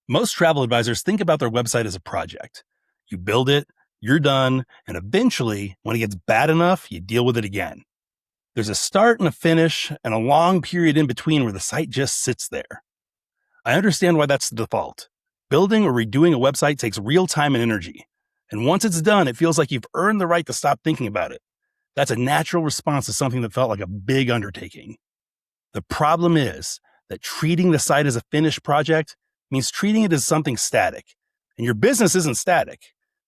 Most travel advisors think about their website as a project. You build it, you're done, and eventually, when it gets bad enough, you deal with it again. There's a start and a finish, and a long period in between where the site just sits there. I understand why that's the default. Building or redoing a website takes real time and energy. And once it's done, it feels like you've earned the right to stop thinking about it. That's a natural response to something that felt like a big undertaking. The problem is that treating the site as a finished project means treating it as something static. And your business isn't static.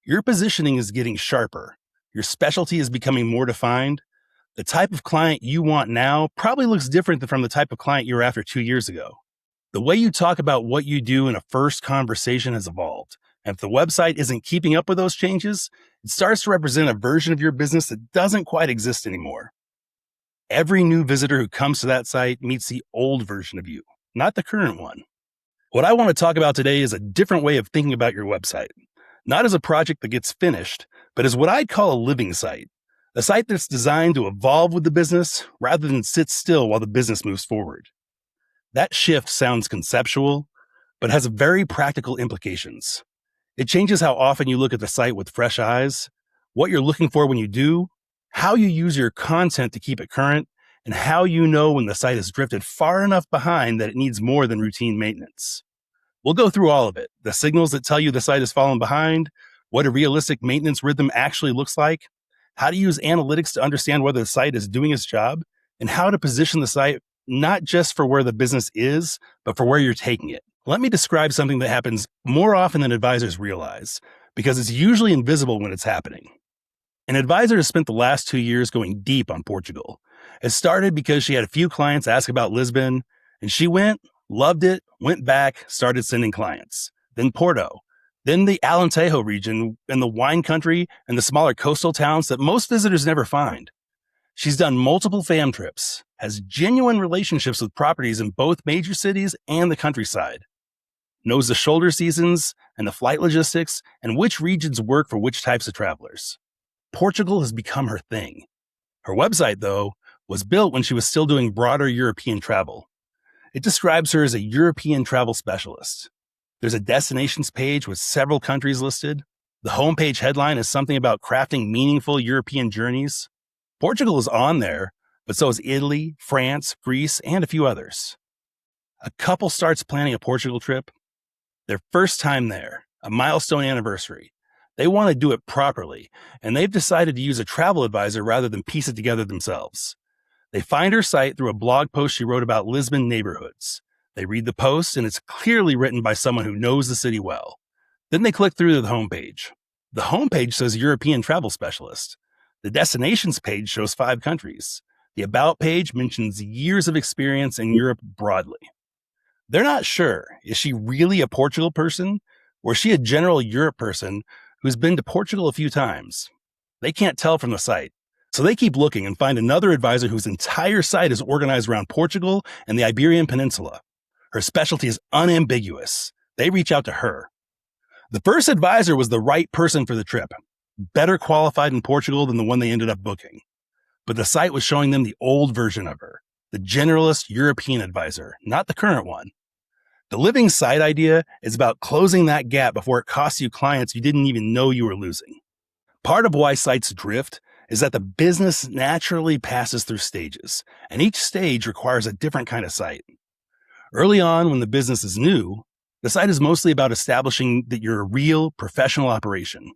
Your positioning is getting sharper. Your specialty is becoming more defined. The type of client you want now probably looks different from the type of client you were after 2 years ago. The way you talk about what you do in a first conversation has evolved. And if the website isn't keeping up with those changes, it starts to represent a version of your business that doesn't quite exist anymore. Every new visitor who comes to that site meets the old version of you, not the current one. What I want to talk about today is a different way of thinking about your website, not as a project that gets finished, but as what I'd call a living site, a site that's designed to evolve with the business rather than sit still while the business moves forward. That shift sounds conceptual, but has very practical implications. It changes how often you look at the site with fresh eyes, what you're looking for when you do, how you use your content to keep it current, and how you know when the site has drifted far enough behind that it needs more than routine maintenance. We'll go through all of it, the signals that tell you the site has fallen behind, what a realistic maintenance rhythm actually looks like, how to use analytics to understand whether the site is doing its job, and how to position the site not just for where the business is, but for where you're taking it. Let me describe something that happens more often than advisors realize, because it's usually invisible when it's happening. An advisor has spent the last 2 years going deep on Portugal. It started because she had a few clients ask about Lisbon, and she went, loved it, went back, started sending clients. Then Porto, then the Alentejo region and the wine country and the smaller coastal towns that most visitors never find. She's done multiple fam trips, has genuine relationships with properties in both major cities and the countryside, knows the shoulder seasons and the flight logistics and which regions work for which types of travelers. Portugal has become her thing. Her website, though, was built when she was still doing broader European travel. It describes her as a European travel specialist. There's a destinations page with several countries listed. The homepage headline is something about crafting meaningful European journeys. Portugal is on there, but so is Italy, France, Greece, and a few others. A couple starts planning a Portugal trip. Their first time there, a milestone anniversary. They want to do it properly, and they've decided to use a travel advisor rather than piece it together themselves. They find her site through a blog post she wrote about Lisbon neighborhoods. They read the post, and it's clearly written by someone who knows the city well. Then they click through to the homepage. The homepage says European travel specialist. The destinations page shows 5 countries. The about page mentions years of experience in Europe broadly. They're not sure. Is she really a Portugal person? Or is she a general Europe person who's been to Portugal a few times? They can't tell from the site. So they keep looking and find another advisor whose entire site is organized around Portugal and the Iberian Peninsula. Her specialty is unambiguous. They reach out to her. The first advisor was the right person for the trip, better qualified in Portugal than the one they ended up booking. But the site was showing them the old version of her, the generalist European advisor, not the current one. The living site idea is about closing that gap before it costs you clients you didn't even know you were losing. Part of why sites drift is that the business naturally passes through stages, and each stage requires a different kind of site. Early on, when the business is new, the site is mostly about establishing that you're a real professional operation.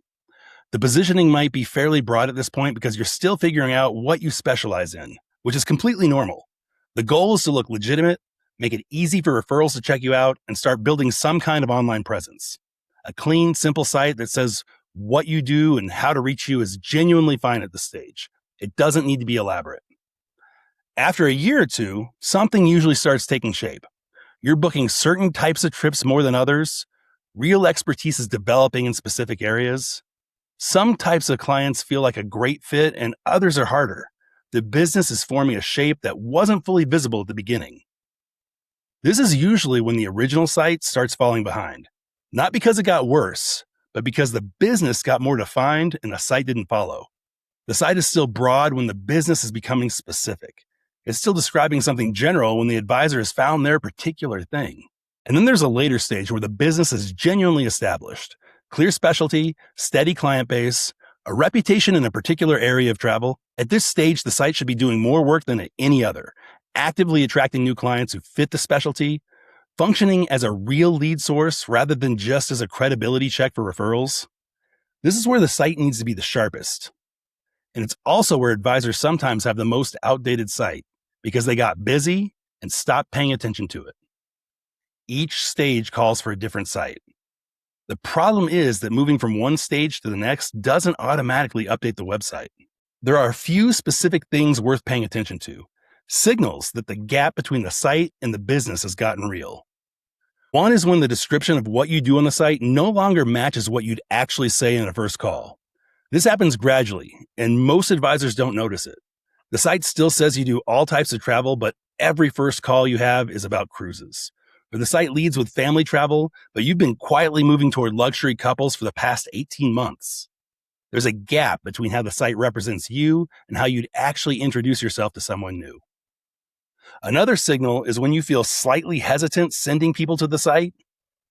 The positioning might be fairly broad at this point because you're still figuring out what you specialize in, which is completely normal. The goal is to look legitimate, make it easy for referrals to check you out, and start building some kind of online presence. A clean, simple site that says what you do and how to reach you is genuinely fine at this stage. It doesn't need to be elaborate. After a year or two, something usually starts taking shape. You're booking certain types of trips more than others. Real expertise is developing in specific areas. Some types of clients feel like a great fit and others are harder. The business is forming a shape that wasn't fully visible at the beginning. This is usually when the original site starts falling behind. Not because it got worse, but because the business got more defined and the site didn't follow. The site is still broad when the business is becoming specific. It's still describing something general when the advisor has found their particular thing. And then there's a later stage where the business is genuinely established, clear specialty, steady client base, a reputation in a particular area of travel. At this stage, the site should be doing more work than at any other, actively attracting new clients who fit the specialty, functioning as a real lead source rather than just as a credibility check for referrals. This is where the site needs to be the sharpest. And it's also where advisors sometimes have the most outdated site because they got busy and stopped paying attention to it. Each stage calls for a different site. The problem is that moving from one stage to the next doesn't automatically update the website. There are a few specific things worth paying attention to, signals that the gap between the site and the business has gotten real. One is when the description of what you do on the site no longer matches what you'd actually say in a first call. This happens gradually, and most advisors don't notice it. The site still says you do all types of travel, but every first call you have is about cruises. Or the site leads with family travel, but you've been quietly moving toward luxury couples for the past 18 months. There's a gap between how the site represents you and how you'd actually introduce yourself to someone new. Another signal is when you feel slightly hesitant sending people to the site.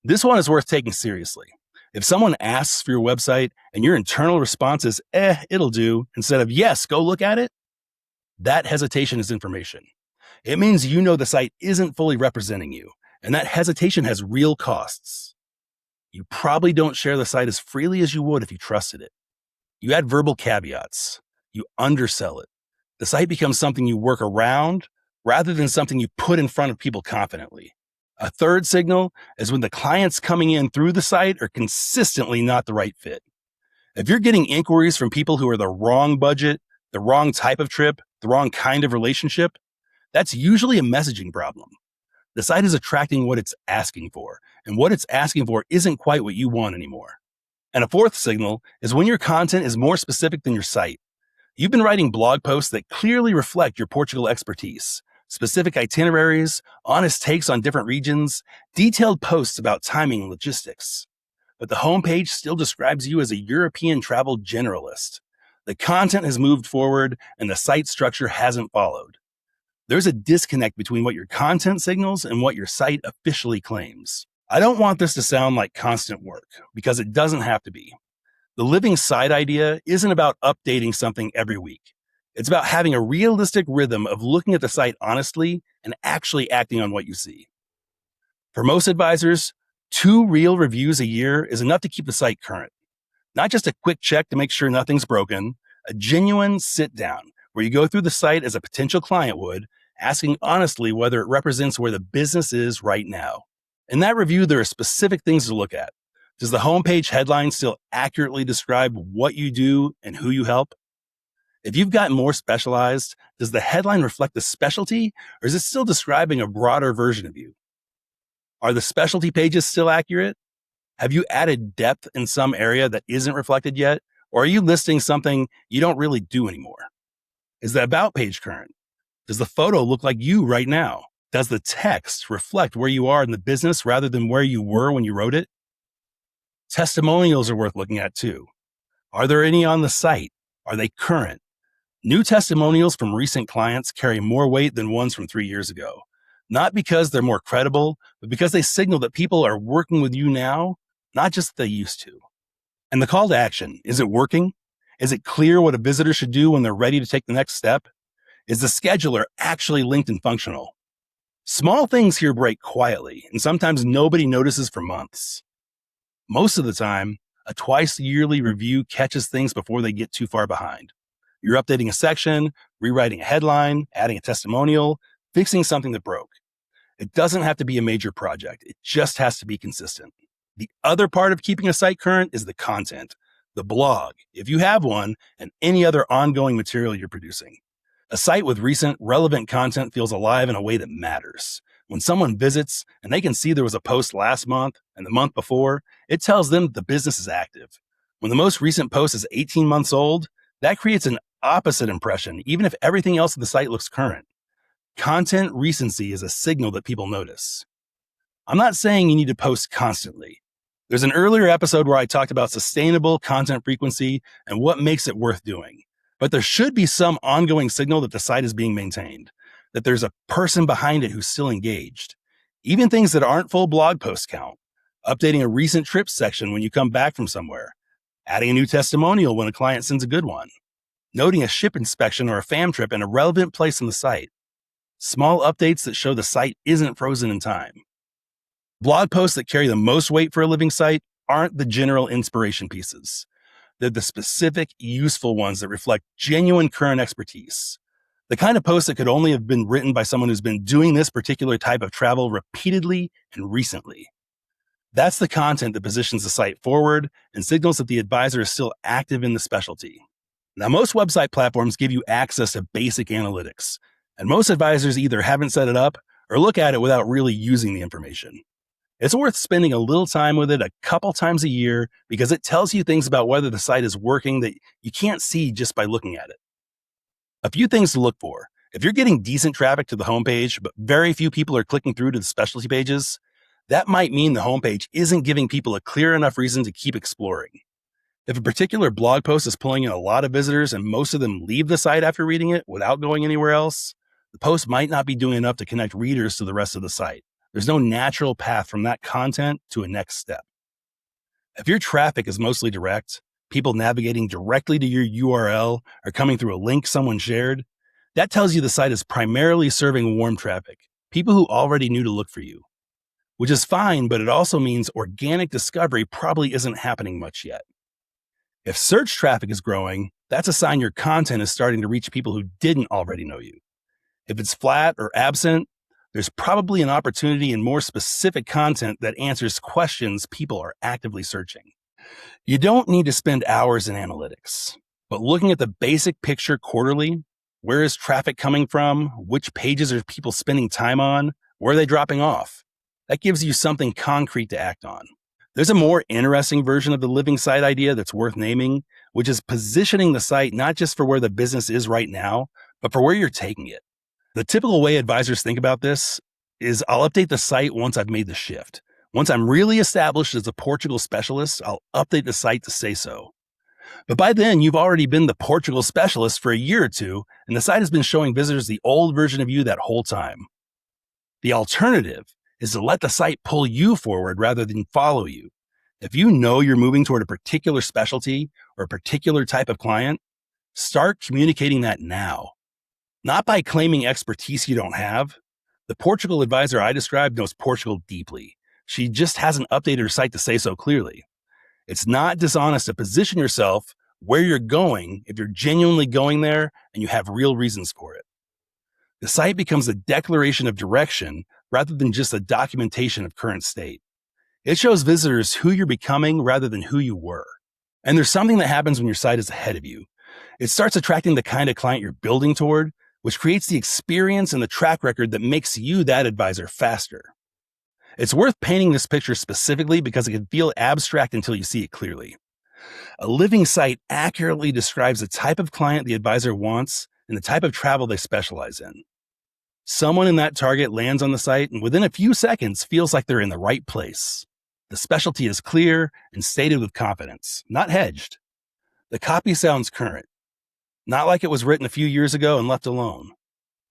This one is worth taking seriously. If someone asks for your website and your internal response is, it'll do, instead of, yes, go look at it, that hesitation is information. It means you know the site isn't fully representing you, and that hesitation has real costs. You probably don't share the site as freely as you would if you trusted it. You add verbal caveats. You undersell it. The site becomes something you work around rather than something you put in front of people confidently. A third signal is when the clients coming in through the site are consistently not the right fit. If you're getting inquiries from people who are the wrong budget, the wrong type of trip, the wrong kind of relationship, that's usually a messaging problem. The site is attracting what it's asking for, and what it's asking for isn't quite what you want anymore. And a fourth signal is when your content is more specific than your site. You've been writing blog posts that clearly reflect your Portugal expertise, specific itineraries, honest takes on different regions, detailed posts about timing and logistics. But the homepage still describes you as a European travel generalist. The content has moved forward and the site structure hasn't followed. There's a disconnect between what your content signals and what your site officially claims. I don't want this to sound like constant work, because it doesn't have to be. The living site idea isn't about updating something every week. It's about having a realistic rhythm of looking at the site honestly and actually acting on what you see. For most advisors, 2 real reviews a year is enough to keep the site current. Not just a quick check to make sure nothing's broken, a genuine sit down where you go through the site as a potential client would, asking honestly whether it represents where the business is right now. In that review, there are specific things to look at. Does the homepage headline still accurately describe what you do and who you help? If you've gotten more specialized, does the headline reflect the specialty, or is it still describing a broader version of you? Are the specialty pages still accurate? Have you added depth in some area that isn't reflected yet, or are you listing something you don't really do anymore? Is the About page current? Does the photo look like you right now? Does the text reflect where you are in the business rather than where you were when you wrote it? Testimonials are worth looking at too. Are there any on the site? Are they current? New testimonials from recent clients carry more weight than ones from 3 years ago. Not because they're more credible, but because they signal that people are working with you now, not just that they used to. And the call to action, is it working? Is it clear what a visitor should do when they're ready to take the next step? Is the scheduler actually linked and functional? Small things here break quietly, and sometimes nobody notices for months. Most of the time, a twice yearly review catches things before they get too far behind. You're updating a section, rewriting a headline, adding a testimonial, fixing something that broke. It doesn't have to be a major project. It just has to be consistent. The other part of keeping a site current is the content, the blog, if you have one, and any other ongoing material you're producing. A site with recent, relevant content feels alive in a way that matters. When someone visits and they can see there was a post last month and the month before, it tells them the business is active. When the most recent post is 18 months old, that creates an opposite impression, even if everything else of the site looks current. Content recency is a signal that people notice. I'm not saying you need to post constantly. There's an earlier episode where I talked about sustainable content frequency and what makes it worth doing. But there should be some ongoing signal that the site is being maintained, that there's a person behind it who's still engaged. Even things that aren't full blog posts count. Updating a recent trip section when you come back from somewhere, adding a new testimonial when a client sends a good one, noting a ship inspection or a fam trip in a relevant place on the site. Small updates that show the site isn't frozen in time. Blog posts that carry the most weight for a living site aren't the general inspiration pieces. They're the specific, useful ones that reflect genuine current expertise. The kind of post that could only have been written by someone who's been doing this particular type of travel repeatedly and recently. That's the content that positions the site forward and signals that the advisor is still active in the specialty. Now, most website platforms give you access to basic analytics, and most advisors either haven't set it up or look at it without really using the information. It's worth spending a little time with it a couple times a year because it tells you things about whether the site is working that you can't see just by looking at it. A few things to look for. If you're getting decent traffic to the homepage, but very few people are clicking through to the specialty pages, that might mean the homepage isn't giving people a clear enough reason to keep exploring. If a particular blog post is pulling in a lot of visitors and most of them leave the site after reading it without going anywhere else, the post might not be doing enough to connect readers to the rest of the site. There's no natural path from that content to a next step. If your traffic is mostly direct, people navigating directly to your URL or coming through a link someone shared, that tells you the site is primarily serving warm traffic, people who already knew to look for you. Which is fine, but it also means organic discovery probably isn't happening much yet. If search traffic is growing, that's a sign your content is starting to reach people who didn't already know you. If it's flat or absent, there's probably an opportunity in more specific content that answers questions people are actively searching. You don't need to spend hours in analytics, but looking at the basic picture quarterly, where is traffic coming from? Which pages are people spending time on? Where are they dropping off? That gives you something concrete to act on. There's a more interesting version of the living site idea that's worth naming, which is positioning the site not just for where the business is right now, but for where you're taking it. The typical way advisors think about this is I'll update the site once I've made the shift. Once I'm really established as a Portugal specialist, I'll update the site to say so. But by then, you've already been the Portugal specialist for a year or two, and the site has been showing visitors the old version of you that whole time. The alternative is to let the site pull you forward rather than follow you. If you know you're moving toward a particular specialty or a particular type of client, start communicating that now. Not by claiming expertise you don't have. The Portugal advisor I described knows Portugal deeply. She just hasn't updated her site to say so clearly. It's not dishonest to position yourself where you're going if you're genuinely going there and you have real reasons for it. The site becomes a declaration of direction rather than just a documentation of current state. It shows visitors who you're becoming rather than who you were. And there's something that happens when your site is ahead of you. It starts attracting the kind of client you're building toward, which creates the experience and the track record that makes you that advisor faster. It's worth painting this picture specifically because it can feel abstract until you see it clearly. A living site accurately describes the type of client the advisor wants and the type of travel they specialize in. Someone in that target lands on the site and within a few seconds feels like they're in the right place. The specialty is clear and stated with confidence, not hedged. The copy sounds current, not like it was written a few years ago and left alone.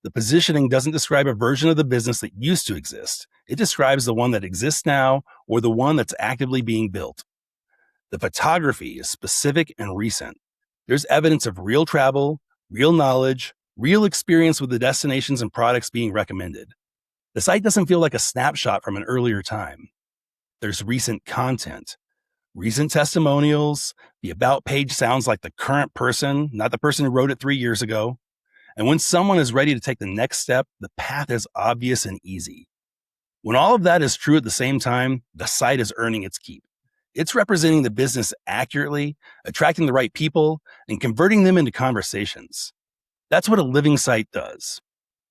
The positioning doesn't describe a version of the business that used to exist. It describes the one that exists now or the one that's actively being built. The photography is specific and recent. There's evidence of real travel, real knowledge, real experience with the destinations and products being recommended. The site doesn't feel like a snapshot from an earlier time. There's recent content, recent testimonials. The about page sounds like the current person, not the person who wrote it 3 years ago. And when someone is ready to take the next step, the path is obvious and easy. When all of that is true at the same time, the site is earning its keep. It's representing the business accurately, attracting the right people, and converting them into conversations. That's what a living site does.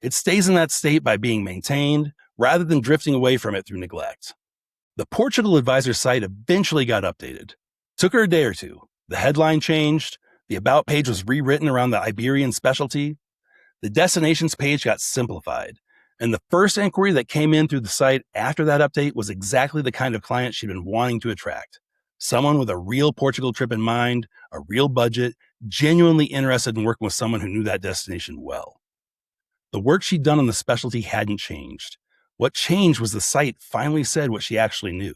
It stays in that state by being maintained rather than drifting away from it through neglect. The Portugal Advisor site eventually got updated. Took her a day or two. The headline changed. The about page was rewritten around the Iberian specialty. The destinations page got simplified. And the first inquiry that came in through the site after that update was exactly the kind of client she'd been wanting to attract. Someone with a real Portugal trip in mind, a real budget, genuinely interested in working with someone who knew that destination well. The work she'd done on the specialty hadn't changed. What changed was the site finally said what she actually knew.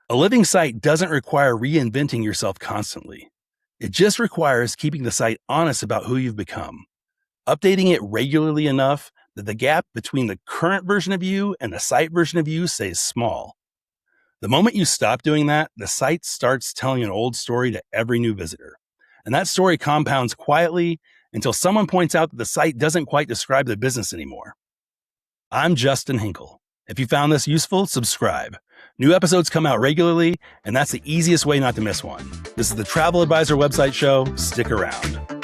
A living site doesn't require reinventing yourself constantly. It just requires keeping the site honest about who you've become, updating it regularly enough that the gap between the current version of you and the site version of you stays small. The moment you stop doing that, the site starts telling an old story to every new visitor. And that story compounds quietly until someone points out that the site doesn't quite describe the business anymore. I'm Justin Hinkle. If you found this useful, subscribe. New episodes come out regularly, and that's the easiest way not to miss one. This is the Travel Advisor website show. Stick around.